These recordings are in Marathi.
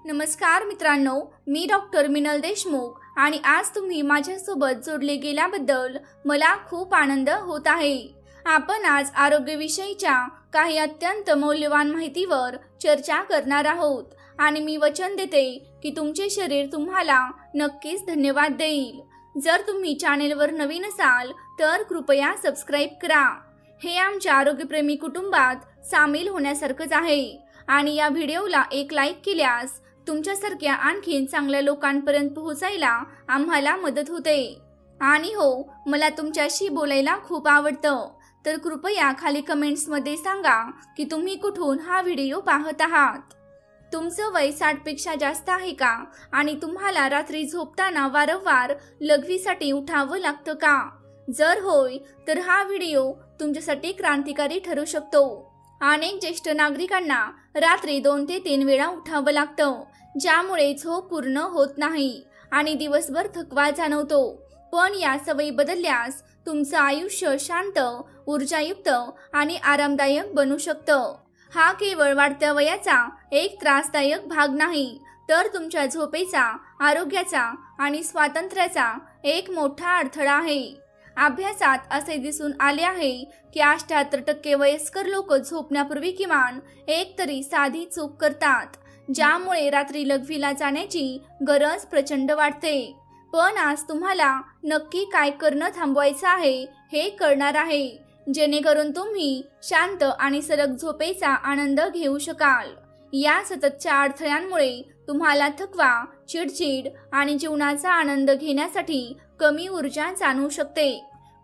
नमस्कार मित्रांनो, मी डॉक्टर मिनल देशमुख आणि आज तुम्ही माझ्यासोबत जोडले गेल्याबद्दल मला खूप आनंद होत आहे। आपण आज आरोग्यविषयीच्या काही अत्यंत मौल्यवान माहितीवर चर्चा करणार आहोत आणि मी वचन देते की तुमचे शरीर तुम्हाला नक्कीच धन्यवाद देईल। जर तुम्ही चॅनेलवर नवीन असाल तर कृपया सबस्क्राइब करा। हे आमच्या आरोग्यप्रेमी कुटुंबात सामील होण्यासारखंच आहे आणि या व्हिडिओला एक लाईक केल्यास तुमच्यासारख्या आणखीन चांगल्या लोकांपर्यंत पोहोचायला आम्हाला मदत होते। आणि हो, मला तुमच्याशी बोलायला खूप आवडतं, तर कृपया खाली कमेंट्समध्ये सांगा की तुम्ही कुठून हा व्हिडिओ पाहत आहात। तुमचं वय 60 पेक्षा जास्त आहे का आणि तुम्हाला रात्री झोपताना वारंवार लघवीसाठी उठावं लागतं का? जर होय तर हा व्हिडिओ तुमच्यासाठी क्रांतिकारी ठरू शकतो। अनेक ज्येष्ठ नागरिकांना रात्री 2 ते 3 वेळा उठावं लागतं, ज्यामुळे झोप पूर्ण होत नाही आणि दिवसभर थकवा जाणवतो। पण या सवयी बदलल्यास तुमचं आयुष्य शांत, ऊर्जायुक्त आणि आरामदायक बनू शकतं। हा केवळ वाढत्या वयाचा एक त्रासदायक भाग नाही, तर तुमच्या झोपेचा, आरोग्याचा आणि स्वातंत्र्याचा एक मोठा अडथळा आहे। अभ्यासात असे दिसून आले आहे की 78% वयस्कर लोक झोपण्यापूर्वी किमान एक तरी साधी चूक करतात, ज्यामुळे रात्री लघवीला जाण्याची गरज प्रचंड वाटते। पण आज तुम्हाला नक्की काय करणं थांबवायचं आहे हे कळणार आहे, जेणेकरून तुम्ही शांत आणि सलग झोपेचा आनंद घेऊ शकाल। या सततच्या अडथळ्यांमुळे तुम्हाला थकवा, चिडचिड आणि जीवनाचा आनंद घेण्यासाठी कमी ऊर्जा जाणवू शकते।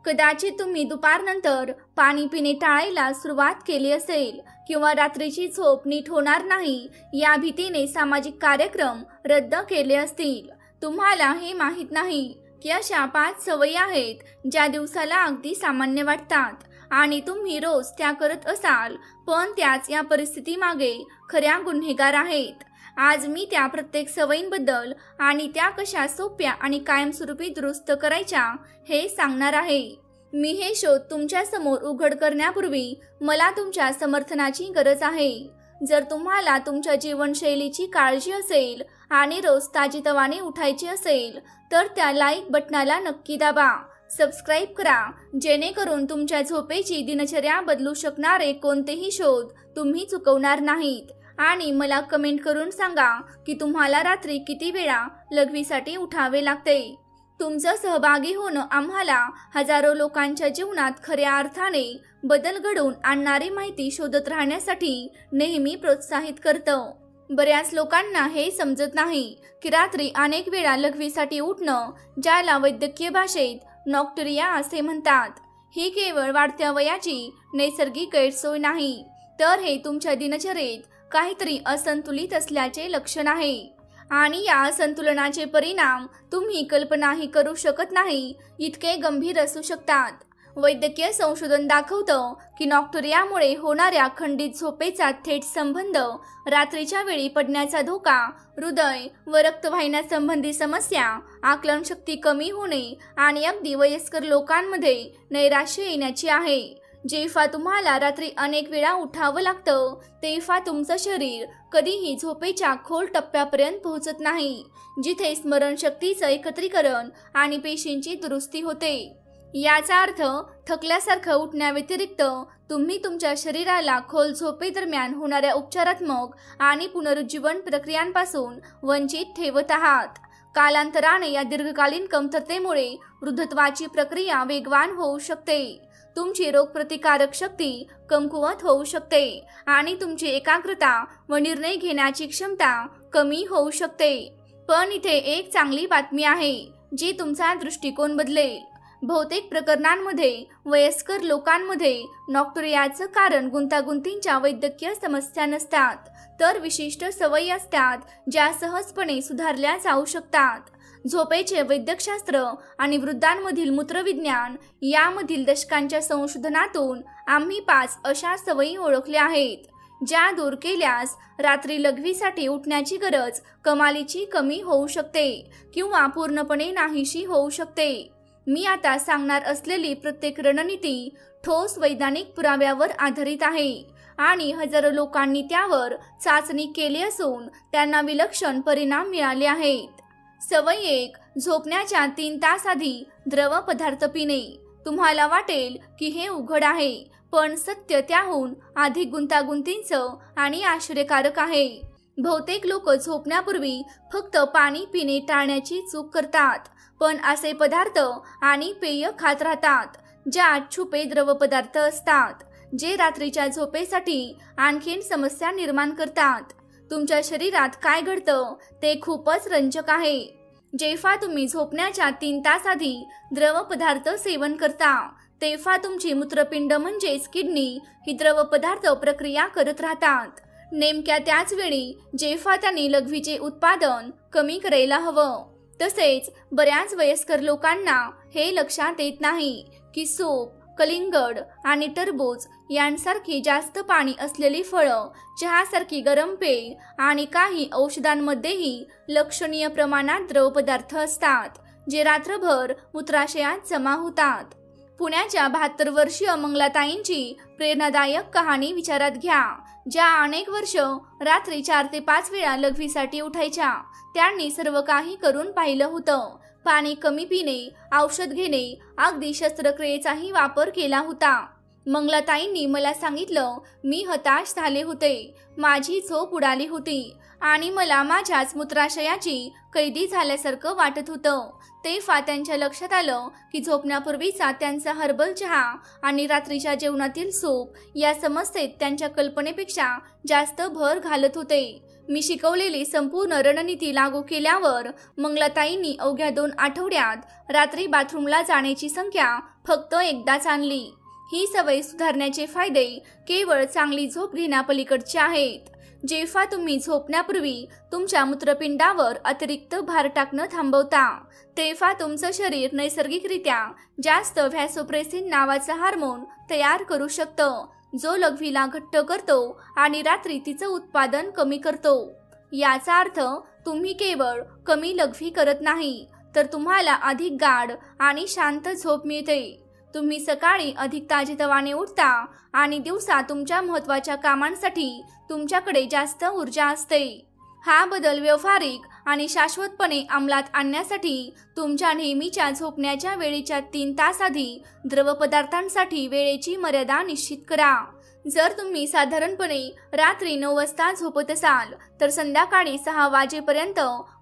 कदाचित तुम्ही दुपारनंतर पाणी पिणे टाळायला सुरुवात केली असेल किंवा रात्रीची झोप नीट होणार नाही या भीतीने सामाजिक कार्यक्रम रद्द केले असतील। तुम्हाला हे माहीत नाही की अशा 5 सवयी आहेत ज्या दिवसाला अगदी सामान्य वाटतात आणि तुम्ही रोज त्या करत असाल, पण त्याच या परिस्थितीमागे खऱ्या गुन्हेगार आहेत। आज मी त्या प्रत्येक सवयींबद्दल आणि त्या कशा सोप्या आणि कायमस्वरूपी दुरुस्त करायच्या हे सांगणार आहे। मी हे शोध तुमच्या समोर उघड करण्यापूर्वी मला तुमच्या समर्थनाची गरज आहे। जर तुम्हाला तुमच्या जीवनशैलीची काळजी असेल आणि रोज ताजीतवाने उठायचे असेल तर त्या लाईक बटनाला नक्की दाबा, सबस्क्राइब करा, जेणेकरून तुमच्या झोपेची दिनचर्या बदलू शकणारे कोणतेही शोध तुम्ही चुकवणार नाहीत। आणि मला कमेंट करून सांगा की तुम्हाला रात्री किती वेळा लघवीसाठी उठावे लागते। तुमचं सहभागी होणं आम्हाला हजारो लोकांच्या जीवनात खऱ्या अर्थाने बदल घडवून आणणारी माहिती शोधत राहण्यासाठी नेहमी प्रोत्साहित करतं। बऱ्याच लोकांना हे समजत नाही की रात्री अनेक वेळा लघवीसाठी उठणं, ज्याला वैद्यकीय भाषेत नॉक्टुरिया असे म्हणतात, ही केवळ वाढत्या वयाची नैसर्गिक गैरसोय नाही, तर हे तुमच्या दिनचर्येत काहीतरी असंतुलित असल्याचे लक्षण आहे। आणि या असंतुलनाचे परिणाम तुम्ही कल्पनाही करू शकत नाही इतके गंभीर असू शकतात। वैद्यकीय संशोधन दाखवतं की नॉक्टुरियामुळे होणाऱ्या खंडित झोपेचा थेट संबंध रात्रीच्या वेळी पडण्याचा धोका, हृदय व रक्तवाहिन्यासंबंधी समस्या, आकलनशक्ती कमी होणे आणि अगदी वयस्कर लोकांमध्ये नैराश्य येण्याची आहे। जेव्हा तुम्हाला रात्री अनेक वेळा उठावं लागतं तेव्हा तुमचं शरीर कधीही झोपेच्या खोल टप्प्यापर्यंत पोहोचत नाही, जिथे स्मरणशक्तीचं एकत्रीकरण आणि पेशींची दुरुस्ती होते। याचा अर्थ थकल्यासारखं उठण्याव्यतिरिक्त तुम्ही तुमच्या शरीराला खोल झोपेदरम्यान होणाऱ्या उपचारात्मक आणि पुनरुज्जीवन प्रक्रियांपासून वंचित ठेवत आहात। कालांतराने या दीर्घकालीन कमतरतेमुळे वृद्धत्वाची प्रक्रिया वेगवान होऊ शकते, तुमची रोगप्रतिकारक शक्ती कमकुवत होऊ शकते आणि तुमची एकाग्रता व निर्णय घेण्याची क्षमता कमी होऊ शकते। पण इथे एक चांगली बातमी आहे जी तुमचा दृष्टिकोन बदलेल। बहुतेक प्रकरणांमध्ये वयस्कर लोकांमध्ये नॉक्टुरियाचं कारण गुंतागुंतीच्या वैद्यकीय समस्या नसतात, तर विशिष्ट सवयी असतात ज्या सहजपणे सुधारल्या जाऊ शकतात। झोपेचे वैद्यकशास्त्र आणि वृद्धांमधील मूत्रविज्ञान यामधील दशकांच्या संशोधनातून आम्ही 5 अशा सवयी ओळखल्या आहेत, ज्या दूर केल्यास रात्री लघवीसाठी उठण्याची गरज कमालीची कमी होऊ शकते किंवा पूर्णपणे नाहीशी होऊ शकते। मी आता सांगणार असलेली प्रत्येक रणनीती ठोस वैज्ञानिक पुराव्यावर आधारित आहे आणि हजारो लोकांनी त्यावर चाचणी केली असून त्यांना विलक्षण परिणाम मिळाले आहेत. सवय 1. झोपण्याच्या 3 तास आधी द्रव पदार्थ पिणे. तुम्हाला वाटेल की हे उघड आहे, पण सत्य त्याहून अधिक गुंतागुंतीचं आणि आश्चर्यकारक आहे. बहुतेक लोक झोपण्यापूर्वी फक्त पाणी पिणे टाळण्याची चूक करतात, पण असे पदार्थ आणि पेय खात राहतात ज्यात छुपे द्रव पदार्थ असतात, जे रात्रीच्या झोपेसाठी आणखीन समस्या निर्माण करतात. तुमच्या शरीरात काय घडतं ते खूपच रंजक आहे. जेव्हा तुम्ही झोपण्याच्या 3 तास आधी द्रव पदार्थ सेवन करता, तेव्हा तुमची मूत्रपिंड म्हणजेच किडनी ही द्रव पदार्थ प्रक्रिया करत राहतात. नेमक्या त्याच वेळी जेव्हा त्यांनी लघवीचे उत्पादन कमी करायला हवं. तसेच बऱ्याच वयस्कर लोकांना हे लक्षात येत नाही की सूप, कलिंगड आणि टरबूज यांसारखी जास्त पाणी असलेली फळं, चहासारखी गरम पेय आणि काही औषधांमध्येही लक्षणीय प्रमाणात द्रव पदार्थ असतात, जे रात्रभर मूत्राशयात जमा होतात. पुण्याच्या 72 वर्षीय मंगलाताईंची प्रेरणादायक कहाणी विचारात घ्या, ज्या अनेक वर्ष रात्री 4 ते 5 वेळा लघवीसाठी उठायच्या. त्यांनी सर्व काही करून पाहिलं होतं. पाणी कमी पिणे, औषध घेणे, अगदी शस्त्रक्रियेचाही वापर केला होता. मंगलाताईंनी मला सांगितलं, मी हताश झाले होते. माझी झोप उडाली होती आणि मला माझ्याच मूत्राशयाची कैदी झाल्यासारखं वाटत होतं. तेव्हा त्यांच्या लक्षात आलं की झोपण्यापूर्वीचा त्यांचा हर्बल चहा आणि रात्रीच्या जेवणातील सूप या समस्येत त्यांच्या कल्पनेपेक्षा जास्त भर घालत होते. मी शिकवलेली संपूर्ण रणनीती लागू केल्यावर मंगलाताईंनी अवघ्या 2 आठवड्यात रात्री बाथरूमला जाण्याची संख्या फक्त एकदाच आणली. ही सवय सुधारण्याचे फायदे केवळ चांगली झोप घेण्यापलीकडचे आहेत. जेव्हा तुम्ही झोपण्यापूर्वी तुमच्या मूत्रपिंडावर अतिरिक्त भार टाकणं थांबवता, तेव्हा तुमचं शरीर नैसर्गिकरित्या जास्त व्हॅसोप्रेसिन नावाचा हार्मोन तयार करू शकतं, जो लघवीला घट्ट करतो आणि रात्री तिचं उत्पादन कमी करतो. याचा अर्थ तुम्ही केवळ कमी लघवी करत नाही, तर तुम्हाला अधिक गाढ आणि शांत झोप मिळते. तुम्ही सकाळी अधिक ताजेतवाने उठता आणि दिवसा तुमच्या महत्त्वाच्या कामांसाठी तुमच्याकडे जास्त ऊर्जा असते. हा बदल व्यावहारिक आणि शाश्वतपणे अंमलात आणण्यासाठी तुमच्या नेहमीच्या झोपण्याच्या वेळेच्या 3 तास आधी द्रवपदार्थांसाठी वेळेची मर्यादा निश्चित करा. जर तुम्ही साधारणपणे रात्री 9 वाजता झोपत असाल, तर संध्याकाळी 6 वाजेपर्यंत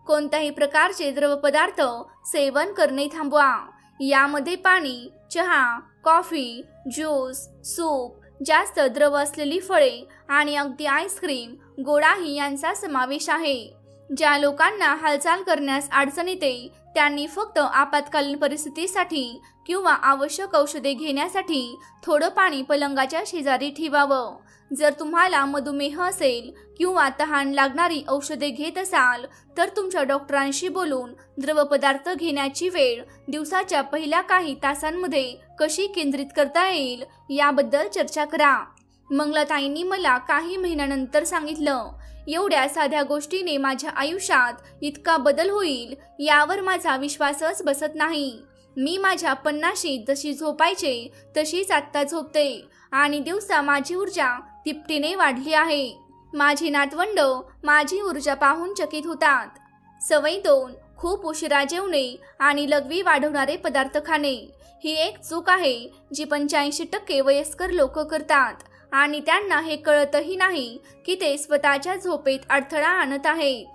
कोणत्याही प्रकारचे द्रवपदार्थ सेवन करणे थांबवा. यामध्ये पाणी, चहा, कॉफी, ज्यूस, सूप, जास्त द्रव असलेली फळे आणि अगदी आईस्क्रीम, गोडाही यांचा समावेश आहे. ज्या लोकांना हालचाल करण्यास अडचण येते त्यांनी फक्त आपत्कालीन परिस्थितीसाठी किंवा आवश्यक औषधे घेण्यासाठी थोडं पाणी पलंगाच्या शेजारी ठेवावं. जर तुम्हाला मधुमेह असेल किंवा तहान लागणारी औषधे घेत असाल, तर तुमच्या डॉक्टरांशी बोलून द्रवपदार्थ घेण्याची वेळ दिवसाच्या पहिल्या काही तासांमध्ये कशी केंद्रित करता येईल याबद्दल चर्चा करा. मंगलाताईंनी मला काही महिन्यानंतर सांगितलं, एवढ्या साध्या गोष्टीने माझ्या आयुष्यात इतका बदल होईल यावर माझा विश्वासच बसत नाही. मी माझ्या 50शीत जशी झोपायचे तशीच आत्ता झोपते आणि दिवसा माझी ऊर्जा तिपटीने वाढली आहे. माझी नातवंड माझी ऊर्जा पाहून चकित होतात. सवय 2. खूप उशिरा जेवणे आणि लघवी वाढवणारे पदार्थ खाणे. ही एक चूक आहे जी 85% वयस्कर लोक करतात आणि त्यांना हे कळतही नाही की ते स्वतःच्या झोपेत अडथळा आणत आहेत.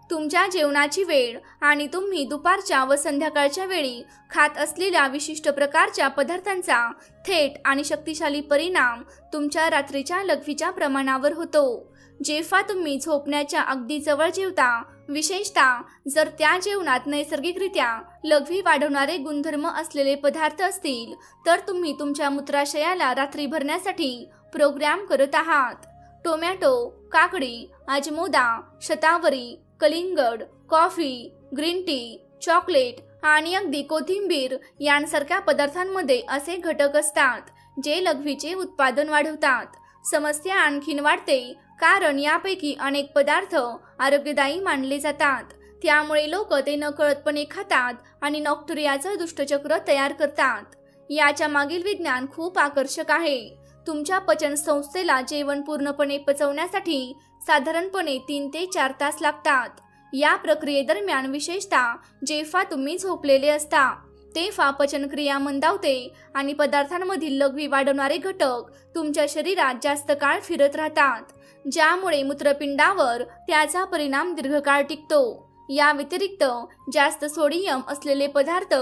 तुमच्या जेवणाची वेळ आणि तुम्ही दुपारच्या व संध्याकाळच्या वेळी खात असलेल्या विशिष्ट प्रकारच्या पदार्थांचा थेट आणि शक्तिशाली परिणाम तुमच्या रात्रीच्या लघवीच्या प्रमाणावर होतो. जेव्हा तुम्ही झोपण्याच्या अगदी जवळ जेवता, विशेषतः जर त्या जेवणात नैसर्गिकरित्या लघवी वाढवणारे गुणधर्म असलेले पदार्थ असतील, तर तुम्ही तुमच्या मूत्राशयाला रात्री भरण्यासाठी प्रोग्राम करत आहात. टोमॅटो, काकडी, अजमोदा, शतावरी, कलिंगड, कॉफी, ग्रीन टी, चॉकलेट आणि अगदी कोथिंबीर यांसारख्या पदार्थांमध्ये असे घटक असतात जे लघवीचे उत्पादन वाढवतात. समस्या आणखीन वाढते कारण यापैकी अनेक पदार्थ आरोग्यदायी मानले जातात. त्यामुळे लोक ते नकळतपणे खातात आणि नॉक्टुरियाचं दुष्टचक्र तयार करतात. याच्या मागील विज्ञान खूप आकर्षक आहे. तुमच्या पचन संस्थेला जेवण पूर्णपणे पचवण्यासाठी साधारणपणे 3 ते 4 तास लागतात. या प्रक्रियेदरम्यान विशेषतः जेव्हा तुम्ही झोपलेले असता तेव्हा पचनक्रिया मंदावते आणि पदार्थांमधील लघवी वाढवणारे घटक तुमच्या शरीरात जास्त काळ फिरत राहतात, ज्यामुळे मूत्रपिंडावर त्याचा परिणाम दीर्घकाळ टिकतो. या व्यतिरिक्त जास्त सोडियम असलेले पदार्थ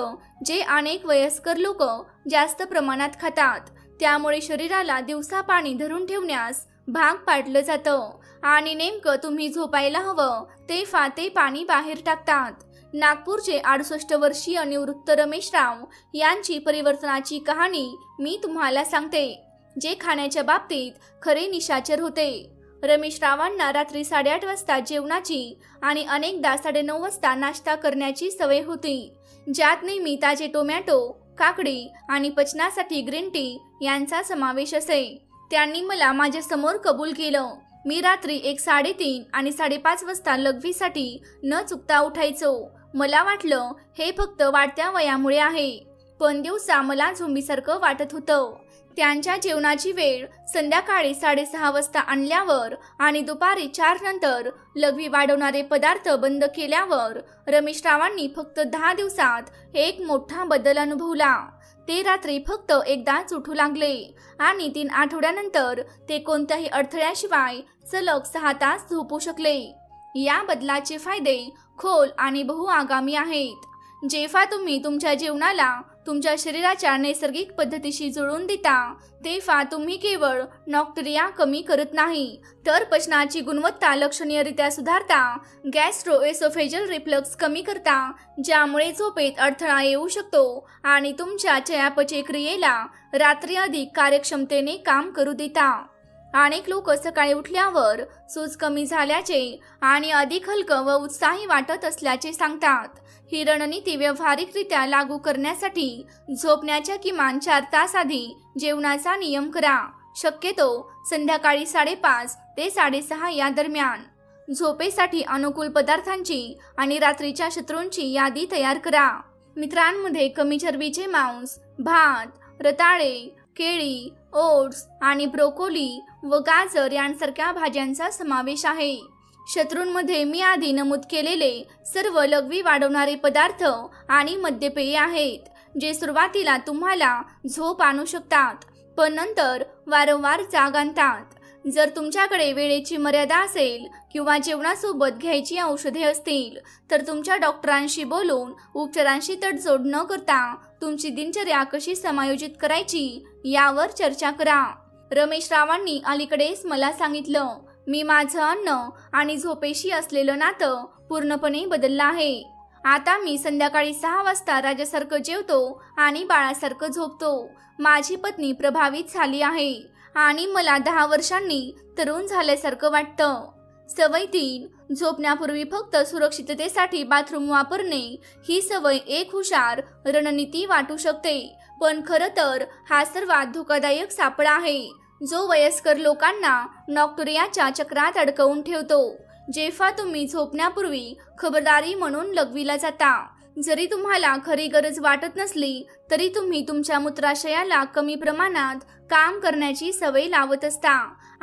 जे अनेक वयस्कर लोक जास्त प्रमाणात खातात, त्यामुळे शरीराला दिवसा पाणी धरून ठेवण्यास भाग पाडलं जातं आणि नेमकं तुम्ही झोपायला हवं तेव्हा ते पाणी बाहेर टाकतात. नागपूरचे 68 वर्षीय निवृत्त रमेश राव यांची परिवर्तनाची कहाणी मी तुम्हाला सांगते, जे खाण्याच्या बाबतीत खरे निशाचर होते. रमेश रावांना रात्री 8:30 वाजता जेवणाची आणि अनेकदा 9:30 वाजता नाश्ता करण्याची सवय होती, ज्यात नेहमी ताजे टोमॅटो, काकडी आणि पचनासाठी ग्रीन टी यांचा समावेश असे. त्यांनी मला माझ्या समोर कबूल केलं. मी रात्री 3:30 आणि 5:30 वाजता लघवीसाठी न चुकता उठायचो. मला वाटलं हे फक्त वाढत्या वयामुळे आहे, पण दिवसा मला झोंबीसारखं वाटत होतं. त्यांच्या जेवणाची वेळ संध्याकाळी 6:30 वाजता आणल्यावर आणि दुपारी 4 नंतर लघवी वाढवणारे पदार्थ बंद केल्यावर रमेश रावांनी फक्त 10 दिवसात एक मोठा बदल अनुभवला. ते रात्री फक्त एकदाच उठू लागले आणि 3 आठवड्यानंतर ते कोणत्याही अडथळ्याशिवाय सलग 6 तास झोपू शकले. या बदलाचे फायदे खोल आणि बहुआगामी आहेत. जेव्हा तुम्ही तुमच्या जेवणाला तुमच्या शरीराच्या नैसर्गिक पद्धतीशी जुळवून देता तेव्हा तुम्ही केवळ नॉक्टुरिया कमी करत नाही, तर पचनाची गुणवत्ता लक्षणीयरित्या सुधारता, गॅस्ट्रोएसोफेजल रिफ्लक्स कमी करता, ज्यामुळे झोपेत अडथळा येऊ शकतो आणि तुमच्या चयापचय क्रियेला रात्री अधिक कार्यक्षमतेने काम करू देता. अनेक लोक सकाळी उठल्यावर सूज कमी झाल्याचे आणि अधिक हलकं व उत्साही वाटत असल्याचे सांगतात. ही रणनीती व्यावहारिकरित्या लागू करण्यासाठी झोपण्याच्या किमान 4 तास आधी जेवणाचा नियम करा, शक्यतो संध्याकाळी 5:30 ते 6:30 या दरम्यान. झोपेसाठी अनुकूल पदार्थांची आणि रात्रीच्या शत्रूंची यादी तयार करा. मित्रांमध्ये कमी चरबीचे मांस, भात, रताळे, केळी, ओट्स आणि ब्रोकोली व गाजर यांसारख्या भाज्यांचा समावेश आहे. शत्रूंमध्ये मी आधी नमूद केलेले सर्व लघवी वाढवणारे पदार्थ आणि मद्यपेये आहेत, जे सुरुवातीला तुम्हाला झोप आणू शकतात, पण नंतर वारंवार जाग आणतात. जर तुमच्याकडे वेळेची मर्यादा असेल किंवा जेवणासोबत घ्यायची औषधे असतील, तर तुमच्या डॉक्टरांशी बोलून उपचारांशी तडजोड न करता तुमची दिनचर्या कशी समायोजित करायची यावर चर्चा करा. रमेश रावांनी अलीकडेच मला सांगितलं, मी माझं अन्न आणि झोपेशी असलेलं नातं पूर्णपणे बदललं आहे. आता मी संध्याकाळी 6 वाजता राजासारखं जेवतो आणि बाळासारखं झोपतो. माझी पत्नी प्रभावित झाली आहे आणि मला 10 वर्षांनी तरुण झाल्यासारखं वाटतं. सवय 3. झोपण्यापूर्वी फक्त सुरक्षिततेसाठी बाथरूम वापरणे. ही सवय एक हुशार रणनीती वाटू शकते, पण खरं तर हा सर्वात धोकादायक सापळा आहे, जो वयस्कर लोकांना नॉक्टुरियाच्या चक्रात अडकवून ठेवतो. जेव्हा तुम्ही झोपण्यापूर्वी खबरदारी म्हणून लघवीला जाता, जरी तुम्हाला खरी गरज वाटत नसली तरी तुम्ही तुमच्या मूत्राशयाला कमी प्रमाणात काम करण्याची सवय लावत असता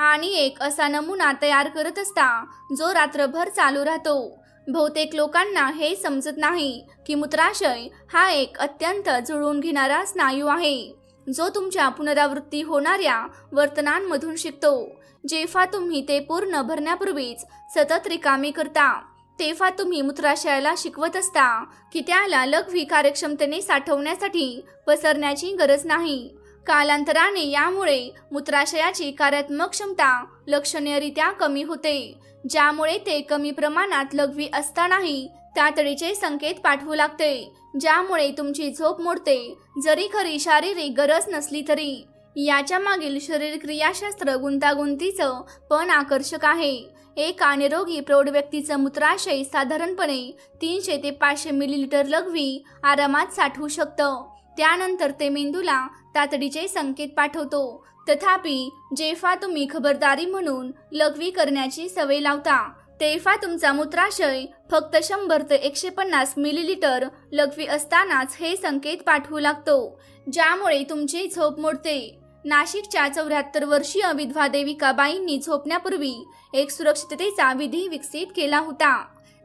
आणि एक असा नमुना तयार करत असता जो रात्रभर चालू राहतो. बहुतेक लोकांना हे समजत नाही की मूत्राशय हा एक अत्यंत जुळवून घेणारा स्नायू आहे, जो तुमच्या पुनरावृत्ती होणाऱ्या वर्तनांमधून शिकतो. जेव्हा तुम्ही ते पूर्ण भरण्यापूर्वीच सतत रिकामे करता, तेव्हा तुम्ही मूत्राशयाला शिकवत असता की त्याला लघवी कार्यक्षमतेने साठवण्यासाठी पसरण्याची गरज नाही. कालांतराने यामुळे मूत्राशयाची कार्यात्मक क्षमता लक्षणीयरित्या कमी होते, ज्यामुळे ते कमी प्रमाणात लघवी असतानाही तातडीचे संकेत पाठवू लागते, ज्यामुळे तुमची झोप मोडते, जरी खरी शारीरिक गरज नसली तरी. याच्या मागील शरीर क्रियाशास्त्र गुंतागुंतीचं पण आकर्षक आहे. एका निरोगी प्रौढ व्यक्तीचं मूत्राशय साधारणपणे 300 ते 500 मिलीलिटर लघवी आरामात साठवू शकतं. त्यानंतर ते मेंदूला तातडीचे संकेत पाठवतो. तथापि जेव्हा तुम्ही खबरदारी म्हणून लघवी करण्याची सवय लावता, तेव्हा तुमचा मूत्राशय फक्त 100 ते 150 मिलीलिटर लघवी असतानाच हे संकेत पाठवू लागतो, ज्यामुळे तुमची झोप मोडते. नाशिकच्या 74 वर्षीय विधवा देविकाबाईंनी झोपण्यापूर्वी एक सुरक्षिततेचा विधी विकसित केला होता.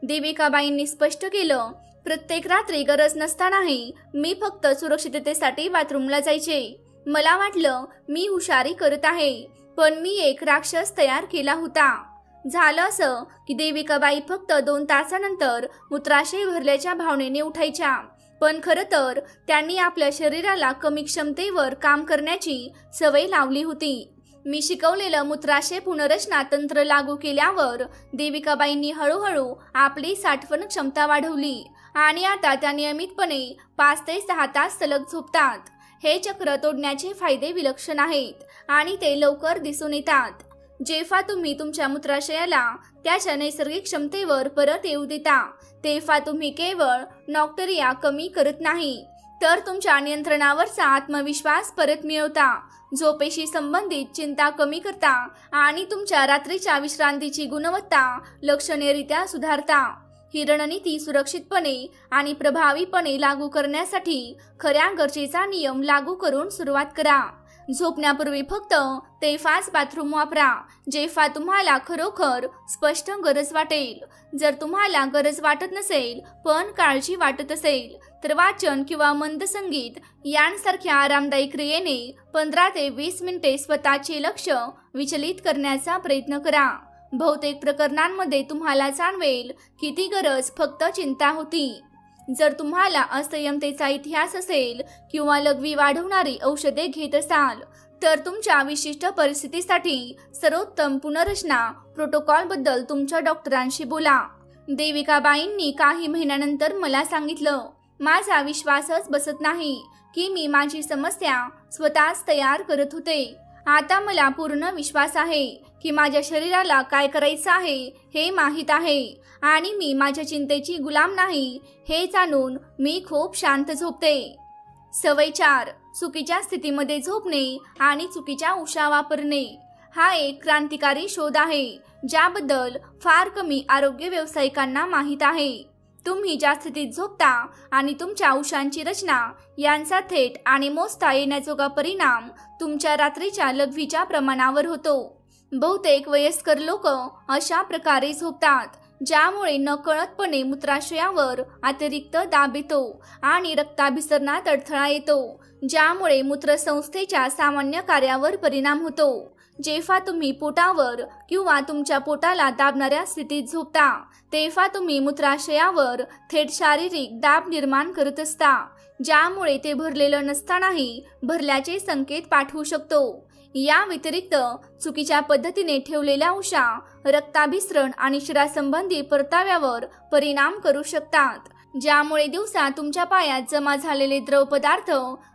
देविकाबाईंनी स्पष्ट केलं, प्रत्येक रात्री गरज नसतानाही मी फक्त सुरक्षिततेसाठी बाथरूमला जायचे. मला वाटलं मी हुशारी करत आहे, पण मी एक राक्षस तयार केला होता. झालं असं की देविकाबाई फक्त 2 तासानंतर मूत्राशय भरल्याच्या भावनेने उठायच्या. पण खरं तर त्यांनी आपल्या शरीराला कमी क्षमतेवर काम करण्याची सवय लावली होती. मी शिकवलेलं मूत्राशय पुनर्रचना तंत्र लागू केल्यावर देविकाबाईंनी हळूहळू आपली साठवण क्षमता वाढवली आणि आता त्या नियमितपणे 5 ते 6 तास सलग झोपतात. हे चक्र तोडण्याचे फायदे विलक्षण आहेत आणि ते लवकर दिसून येतात. जेव्हा तुम्ही तुमच्या मूत्राशयाला त्याच्या नैसर्गिक क्षमतेवर परत येऊ देता, तेव्हा तुम्ही केवळ नॉक्टरिया कमी करत नाही, तर तुमच्या नियंत्रणावरचा आत्मविश्वास परत मिळवता, झोपेशी संबंधित चिंता कमी करता आणि तुमच्या रात्रीच्या विश्रांतीची गुणवत्ता लक्षणीयरित्या सुधारता. ही रणनीती सुरक्षितपणे आणि प्रभावीपणे लागू करण्यासाठी खऱ्या गरजेचा नियम लागू करून सुरुवात करा. झोपण्यापूर्वी फक्त तेव्हाच बाथरूम वापरा जेव्हा तुम्हाला खरोखर स्पष्ट गरज वाटेल. जर तुम्हाला गरज वाटत नसेल पण काळजी वाटत असेल तर वाचन किंवा मंद संगीत यांसारख्या आरामदायी क्रियेने 15 ते 20 मिनिटे स्वतःचे लक्ष विचलित करण्याचा प्रयत्न करा. बहुतेक प्रकरणांमध्ये तुम्हाला जाणवेल की ती गरज फक्त चिंता होती. जर तुम्हाला असंयमतेचा इतिहास असेल किंवा लघवी वाढवणारी औषधे घेत असाल तर तुमच्या विशिष्ट परिस्थितीसाठी सर्वोत्तम पुनर्रचना प्रोटोकॉलबद्दल तुमच्या डॉक्टरांशी बोला. देविकाबाईंनी काही महिन्यानंतर मला सांगितलं, माझा विश्वासच बसत नाही की मी माझी समस्या स्वतःच तयार करत होते. आता मला पूर्ण विश्वास आहे की माझ्या शरीराला काय करायचं आहे हे माहीत आहे आणि मी माझ्या चिंतेची गुलाम नाही हे जाणून मी खूप शांत झोपते. सवय 4. चुकीच्या स्थितीमध्ये झोपणे आणि चुकीच्या उशा वापरणे. हा एक क्रांतिकारी शोध आहे ज्याबद्दल फार कमी आरोग्य व्यावसायिकांना माहीत आहे. तुम्ही ज्या स्थितीत झोपता आणि तुमच्या उशांची रचना यांचा थेट आणि मोजता येण्याजोगा परिणाम तुमच्या रात्रीच्या लघवीच्या प्रमाणावर होतो. बहुतेक वयस्कर लोक अशा प्रकारे झोपतात ज्यामुळे नकळतपणे मूत्राशयावर अतिरिक्त दाब येतो आणि रक्ताभिसरणात अडथळा येतो, ज्यामुळे मूत्रसंस्थेच्या सामान्य कार्यावर परिणाम होतो. जेव्हा तुम्ही पोटावर किंवा तुमच्या पोटाला दाबणाऱ्या स्थितीत झोपता तेव्हा तुम्ही मूत्राशयावर थेट शारीरिक दाब निर्माण करत असता, ज्यामुळे ते भरलेलं नसतानाही भरल्याचे संकेत पाठवू शकतो. या व्यतिरिक्त चुकीच्या पद्धतीने ठेवलेल्या उशा रक्ताभिसरण आणि शिरासंबंधी परताव्यावर परिणाम करू शकतात, ज्यामुळे दिवसा तुमच्या पायात जमा झालेले द्रव पदार्थ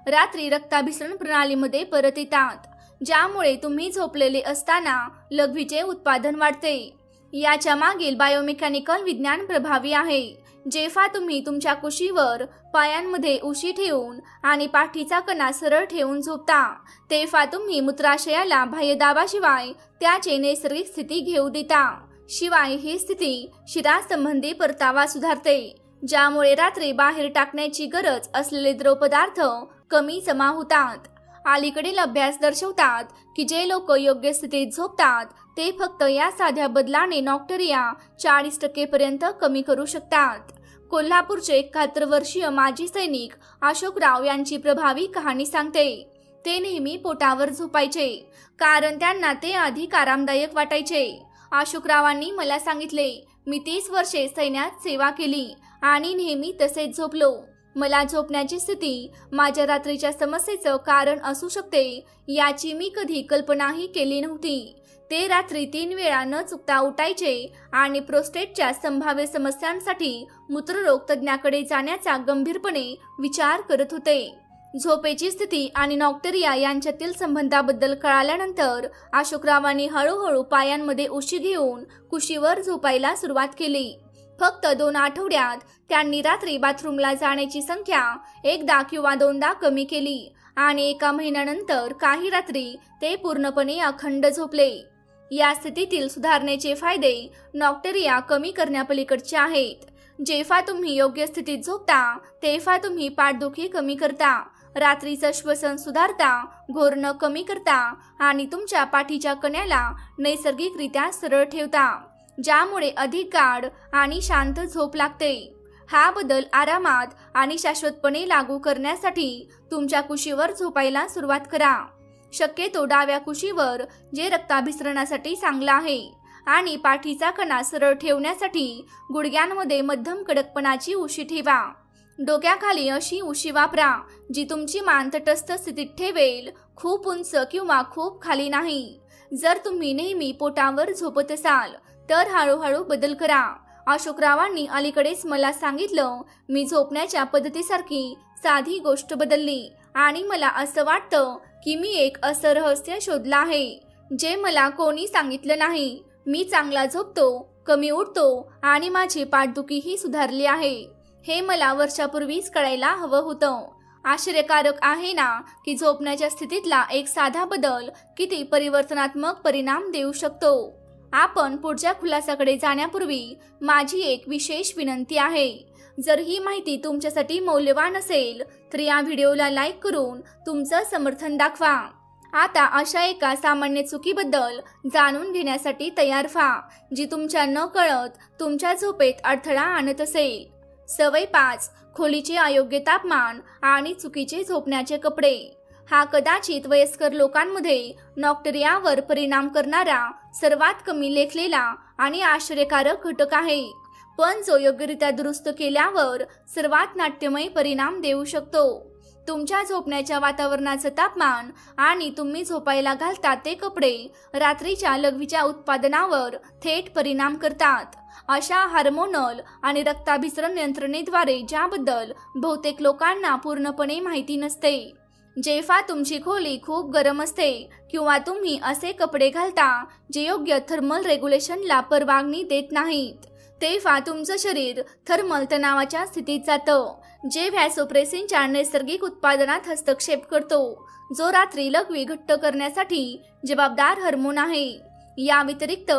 रात्री रक्ताभिसरण प्रणालीमध्ये परत येतात, ज्यामुळे तुम्ही झोपलेले असताना लघवीचे उत्पादन वाढते. याच्या मागील बायोमेकॅनिकल विज्ञान प्रभावी आहे. जेव्हा तुम्ही तुमच्या कुशीवर पायांमध्ये उशी ठेवून आणि पाठीचा कणा सरळ ठेवून झोपता तेव्हा तुम्ही मूत्राशयाला बाह्यदाबाशिवाय त्याची नैसर्गिक स्थिती घेऊ देता. शिवाय ही स्थिती शिरासंबंधी परतावा सुधारते, ज्यामुळे रात्री बाहेर टाकण्याची गरज असलेले द्रवपदार्थ कमी जमा होतात. अलीकडील अभ्यास दर्शवतात की जे लोक योग्य स्थितीत झोपतात ते फक्त या साध्या बदलाने नॉक्टरिया 40% पर्यंत कमी करू शकतात. कोल्हापूरचे 71 वर्षीय माजी सैनिक अशोकराव यांची प्रभावी कहाणी सांगते. ते नेहमी पोटावर झोपायचे कारण त्यांना ते अधिक आरामदायक वाटायचे. अशोकरावांनी मला सांगितले, मी 30 वर्षे सैन्यात सेवा केली आणि नेहमी तसेच झोपलो. मला झोपण्याची स्थिती माझ्या रात्रीच्या समस्येचं कारण असू शकते याची मी कधी कल्पनाही केली नव्हती. ते रात्री 3 वेळा न चुकता उठायचे आणि प्रोस्टेटच्या संभाव्य समस्यांसाठी मूत्ररोग तज्ज्ञाकडे जाण्याचा गंभीरपणे विचार करत होते. झोपेची स्थिती आणि नॉक्टरिया यांच्यातील संबंधाबद्दल कळाल्यानंतर अशोकरावांनी हळूहळू पायांमध्ये उशी घेऊन कुशीवर झोपायला सुरुवात केली. फक्त 2 आठवड्यात त्यांनी रात्री बाथरूमला जाण्याची संख्या 1दा किंवा 2दा कमी केली आणि 1 महिन्यानंतर काही रात्री ते पूर्णपणे अखंड झोपले. या स्थितीतील सुधारणेचे फायदे नॉक्टरिया कमी करण्यापलीकडचे आहेत. जेव्हा तुम्ही योग्य स्थितीत झोपता तेव्हा तुम्ही पाठदुखी कमी करता, रात्रीचं श्वसन सुधारता, घोरणं कमी करता आणि तुमच्या पाठीच्या कण्याला नैसर्गिकरित्या सरळ ठेवता, ज्यामुळे अधिक गाढ आणि शांत झोप लागते। हा बदल आरामात आणि शाश्वतपणे लागू करण्यासाठी तुमच्या कुशीवर झोपायला सुरुवात करा। शक्यतो डाव्या कुशीवर, जे रक्ताभिसरणासाठी चांगलं आहे, आणि पाठीचा कणा सरळ ठेवण्यासाठी गुडघ्यांमध्ये मध्यम कडकपणाची उशी ठेवा। डोक्याखाली अशी उशी वापरा जी तुमची मान तटस्थ स्थितीत ठेवेल, खूप उंच किंवा खूप खाली नाही। जर तुम्ही नेहमी पोटावर झोपत असाल तर हळूहळू बदल करा। अशोकरावांनी अलीकडेच मला सांगितलं, मी झोपण्याच्या पद्धतीसारखी साधी गोष्ट बदलली आणि मला असं वाटतं की मी एक असं रहस्य शोधलं आहे जे मला कोणी सांगितलं नाही। मी चांगला झोपतो, कमी उठतो आणि माझी पाठदुखीही सुधारली आहे। हे मला वर्षापूर्वीच कळायला हवं होतं। आश्चर्यकारक आहे ना की झोपण्याच्या स्थितीतला एक साधा बदल किती परिवर्तनात्मक परिणाम देऊ शकतो। आपण पुढच्या खुलासाकडे जाण्यापूर्वी माझी एक विशेष विनंती आहे। जर ही माहिती तुमच्यासाठी मौल्यवान असेल तर या व्हिडिओला लाईक करून तुमचं समर्थन दाखवा। आता अशा एका सामान्य चुकीबद्दल जाणून घेण्यासाठी तयार व्हा जी तुमच्या नकळत तुमच्या झोपेत अडथळा आणत असेल। सवय 5, खोलीचे अयोग्य तापमान आणि चुकीचे झोपण्याचे कपडे। हा कदाचित वयस्कर लोकांमध्ये नॉक्टेरियावर परिणाम करणारा सर्वात कमी लेखलेला आणि आश्चर्यकारक घटक आहे, पण जो योग्यरित्या दुरुस्त केल्यावर सर्वात नाट्यमय परिणाम देऊ शकतो। तुमच्या झोपण्याच्या वातावरणाचं तापमान आणि तुम्ही झोपायला घालता ते कपडे रात्रीच्या लघवीच्या उत्पादनावर थेट परिणाम करतात। अशा हार्मोनल आणि रक्ताभिसरण यंत्रणेद्वारे ज्याबद्दल बहुतेक लोकांना पूर्णपणे माहिती नसते। जेव्हा तुमची खोली खूप गरम असते किंवा तुम्ही असे कपडे घालता जे योग्य थर्मल रेग्युलेशनला परवानगी देत नाहीत, तेव्हा तुमचं शरीर थर्मल तणावाच्या स्थितीत जातं, जे व्हॅसोप्रेसिनच्या नैसर्गिक उत्पादनात हस्तक्षेप करतो, जो रात्री लघवी घट्ट करण्यासाठी जबाबदार हार्मोन आहे। या व्यतिरिक्त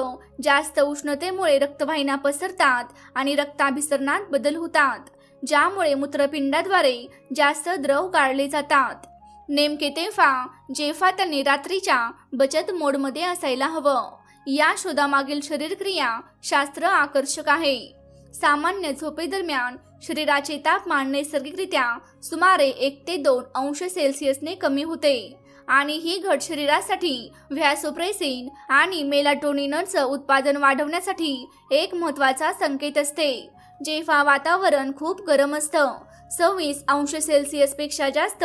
जास्त उष्णतेमुळे रक्तवाहिन्या पसरतात आणि रक्ताभिसरणात बदल होतात, ज्यामुळे मूत्रपिंडाद्वारे जास्त द्रव गाळले जातात, नेमके तेव्हा जेव्हा त्यांनी रात्रीच्या बचत मोडमध्ये असायला हवं। या शोधामागील शरीरक्रिया शास्त्र आकर्षक आहे। सामान्य झोपेदरम्यान शरीराचे तापमान नैसर्गिकरित्या सुमारे 1 ते 2 अंश सेल्सिअसने कमी होते आणि ही घट शरीरासाठी व्हॅसोप्रेसिन आणि मेलाटोनिनचं उत्पादन वाढवण्यासाठी एक महत्त्वाचा संकेत असते। जेव्हा वातावरण खूप गरम असतं, 26 अंश सेल्सिअसपेक्षा जास्त,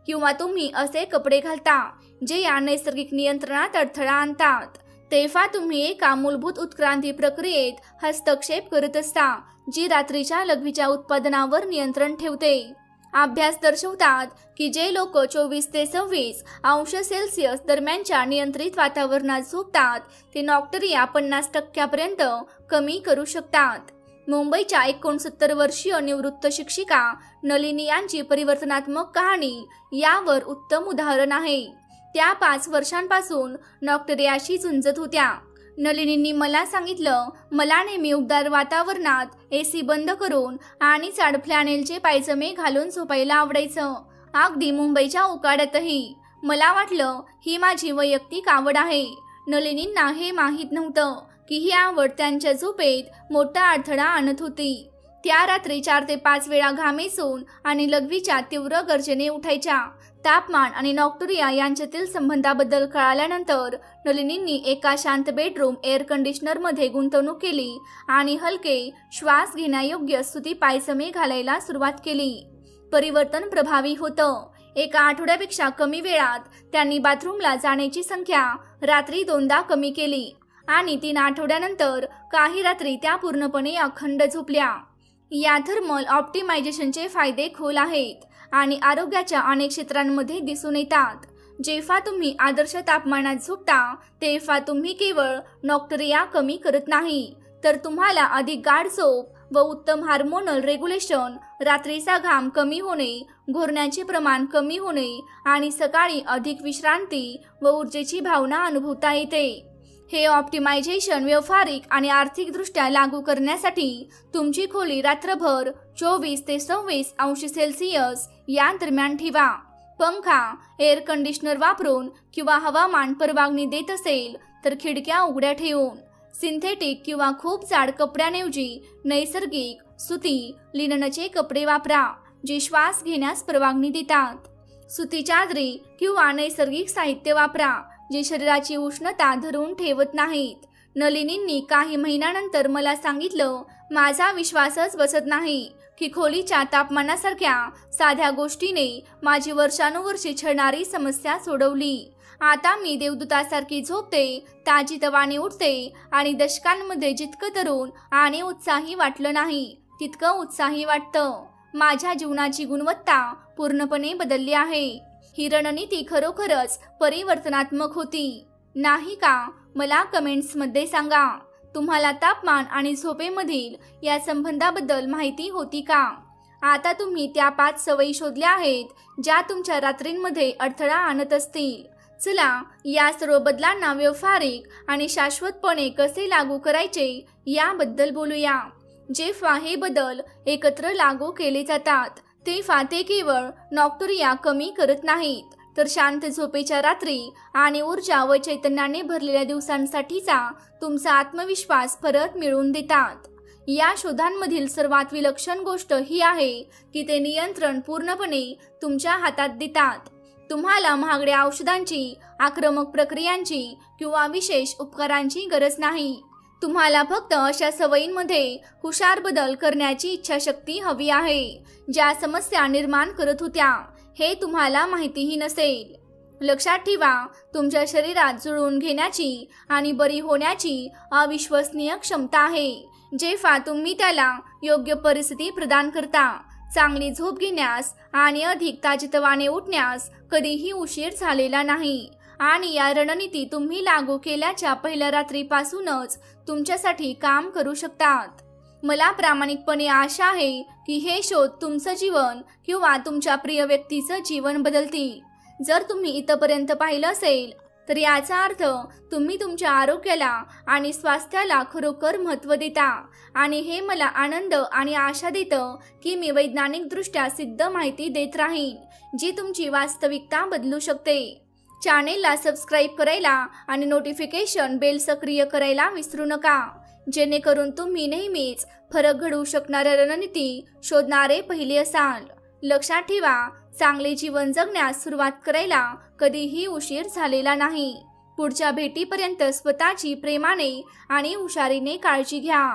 किंवा तुम्ही असे कपडे घालता जे या नैसर्गिक नियंत्रणात अडथळा आणतात, तेव्हा तुम्ही एका मूलभूत उत्क्रांती प्रक्रियेत हस्तक्षेप करत असता जी रात्रीच्या लघवीच्या उत्पादनावर नियंत्रण ठेवते। अभ्यास दर्शवतात की जे लोक 24 ते 26 अंश सेल्सिअस दरम्यानच्या नियंत्रित वातावरणात झोपतात ते नॉक्टेरिया 50% कमी करू शकतात। मुंबईच्या 69 वर्षीय निवृत्त शिक्षिका नलिनी यांची परिवर्तनात्मक कहाणी यावर उत्तम उदाहरण आहे। त्या 5 वर्षांपासून नॉक्टेरियाशी झुंजत होत्या। नलिनींनी मला सांगितलं, मला नेहमी उबदार वातावरणात एसी बंद करून आणि जाड फ्लॅनेलचे पायजमे घालून झोपायला आवडायचं, अगदी मुंबईच्या उकाड्यातही। मला वाटलं ही माझी वैयक्तिक आवड आहे। नलिनींना हे माहीत नव्हतं की ही आवड त्यांच्या झोपेत मोठा अडथळा आणत होती। त्या रात्री 4 ते 5 वेळा घामेसून आणि लघवीच्या तीव्र गर्जने उठायच्या। तापमान आणि नॉक्टेरिया यांच्यातील संबंधाबद्दल कळाल्यानंतर नलिनींनी एका शांत बेडरूम एअर कंडिशनरमध्ये गुंतवणूक केली आणि हलके श्वास घेण्यायोग्य सुती पायजमे घालायला सुरुवात केली। परिवर्तन प्रभावी होतं। एका आठवड्यापेक्षा कमी वेळात त्यांनी बाथरूमला जाण्याची संख्या रात्री 2दा कमी केली आणि 3 आठवड्यानंतर काही रात्री त्या पूर्णपणे अखंड झोपल्या। या थर्मल ऑप्टिमायझेशनचे फायदे खोल आहेत आणि आरोग्याच्या अनेक क्षेत्रांमध्ये दिसून येतात। जेव्हा तुम्ही आदर्श तापमानात झोपता तेव्हा तुम्ही केवळ नॉक्टेरिया कमी करत नाही, तर तुम्हाला अधिक गाढ झोप व उत्तम हार्मोनल रेग्युलेशन, रात्रीचा घाम कमी होणे, घोरण्याचे प्रमाण कमी होणे आणि सकाळी अधिक विश्रांती व ऊर्जेची भावना अनुभवता येते। हे ऑप्टिमायझेशन व्यावहारिक आणि आर्थिकदृष्ट्या लागू करण्यासाठी तुमची खोली रात्रभर 24 ते 26 अंश सेल्सिअस या दरम्यान ठेवा। पंखा, एअर कंडिशनर वापरून किंवा हवामान परवानगी देत असेल तर खिडक्या उघड्या ठेवून. सिंथेटिक किंवा खूप जाड कपड्यांऐवजी नैसर्गिक, सुती, लिननचे कपडे वापरा जे श्वास घेण्यास परवानगी देतात. सुती चादरी किंवा नैसर्गिक साहित्य वापरा जे शरीराची उष्णता धरून ठेवत नाहीत. नलिनींनी काही महिन्यानंतर मला सांगितलं, माझा विश्वासच बसत नाही की खोलीच्या तापमानासारख्या साध्या गोष्टीने माझी वर्षानुवर्षे छळणारी समस्या सोडवली. आता मी देवदूतासारखी झोपते, ताजीतवाने उठते आणि दशकांमध्ये जितकं तरुण आणि उत्साही वाटलं नाही तितकं उत्साही वाटतं. माझ्या जीवनाची गुणवत्ता पूर्णपणे बदलली आहे. ही रणनीती खरोखरच परिवर्तनात्मक होती, नाही का? मला कमेंट्समध्ये सांगा. तुम्हाला तापमान आणि झोपेमधील या संबंधाबद्दल माहिती होती का? आता तुम्ही त्या 5 सवयी शोधल्या आहेत ज्या तुमच्या रात्रींमध्ये अडथळा आणत असतील. चला या सर्व बदलांना व्यावहारिक आणि शाश्वतपणे कसे लागू करायचे याबद्दल बोलूया. जेव्हा हे बदल एकत्र लागू केले जातात तेव्हा ते केवळ नॉक्टुरिया कमी करत नाहीत तर शांत झोपेच्या रात्री आणि ऊर्जा व चैतन्याने भरलेल्या दिवसांसाठीचा तुमचा आत्मविश्वास परत मिळवून देतात. या शोधांमधील सर्वात विलक्षण गोष्ट ही आहे की ते नियंत्रण पूर्णपणे तुमच्या हातात देतात. तुम्हाला महागड्या औषधांची, आक्रमक प्रक्रियांची किंवा विशेष उपकारांची गरज नाही. तुम्हाला फक्त अशा सवयींमध्ये हुशार बदल करण्याची इच्छाशक्ती हवी आहे ज्या समस्या निर्माण करत होत्या हे तुम्हाला माहितीही नसेल. लक्षात ठेवा, तुमच्या शरीरात जुळवून घेण्याची आणि बरी होण्याची अविश्वसनीय क्षमता आहे जेव्हा तुम्ही त्याला योग्य परिस्थिती प्रदान करता. चांगली झोप घेण्यास आणि अधिक ताजेतवाने उठण्यास कधीही उशीर झालेला नाही आणि या रणनीती तुम्ही लागू केल्याच्या पहिल्या रात्रीपासूनच तुमच्यासाठी काम करू शकतात. मला प्रामाणिकपणे आशा आहे की हे शोध तुमचं जीवन किंवा तुमच्या प्रिय व्यक्तीचं जीवन बदलतील. जर तुम्ही इथपर्यंत पाहिलं असेल तर याचा अर्थ तुम्ही तुमच्या आरोग्याला आणि स्वास्थ्याला खरोखर महत्त्व देता आणि हे मला आनंद आणि आशा देतं की मी वैज्ञानिकदृष्ट्या सिद्ध माहिती देत राहीन जी तुमची वास्तविकता बदलू शकते. चॅनेलला सबस्क्राईब करायला आणि नोटिफिकेशन बेल सक्रिय करायला विसरू नका जेणेकरून तुम्ही नेहमीच फरक घडवू शकणाऱ्या रणनीती शोधणारे पहिले असाल. लक्षात ठेवा, चांगले जीवन जगण्यास सुरुवात करायला कधीही उशीर झालेला नाही. पुढच्या भेटीपर्यंत स्वतःची प्रेमाने आणि हुशारीने काळजी घ्या.